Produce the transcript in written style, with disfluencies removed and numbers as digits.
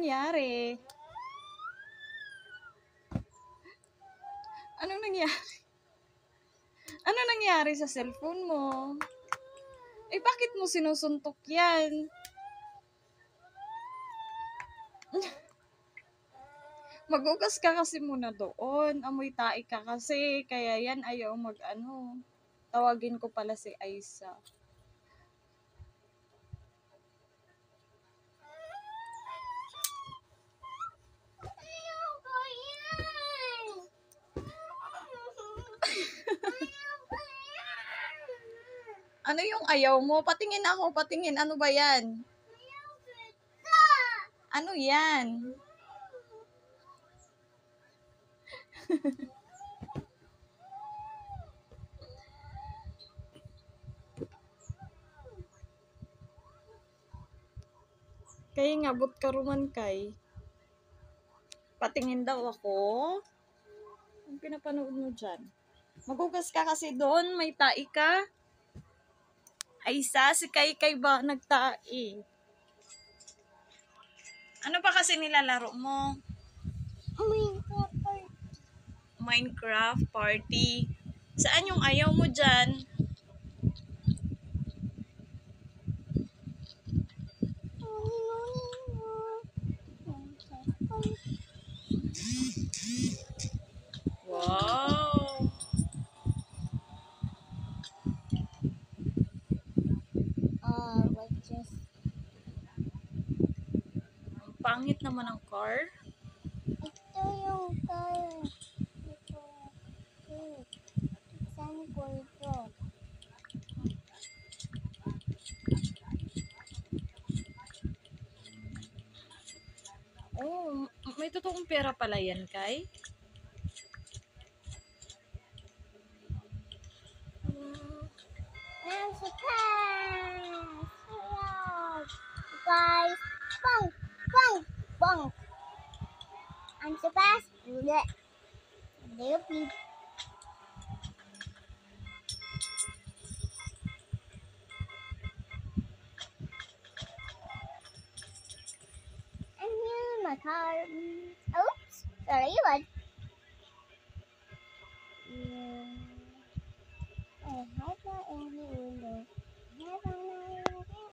nangyari? Anong nangyari? Ano nangyari sa cellphone mo? Eh, bakit mo sinusuntok yan? Magugas ka kasi muna doon. Amoy tae ka kasi. Kaya yan, ayaw mag-ano. Tawagin ko pala si Aisa. Ano yung ayaw mo? Patingin ako, patingin. Ano ba yan? Ano yan? Kaya ngabot ka ruman kay. Patingin daw ako. Ang pinapanood mo dyan? Magugas ka kasi doon. May tae ka. Aisa, si Kay ba nagtae? Ano pa kasi nilalaro mo? Minecraft party. Saan yung ayaw mo dyan? Wow! Ang pangit naman ang car. Ito yung car. Ito. Saan ko ito? Oh, may totoong pera pala yan, Kay. I'm surprised! Hello! Guys! Bonk! Bonk! Bonk! I'm surprised! Blech! There you I'm here in my car. Oops! Sorry, what? I have my only window. I have my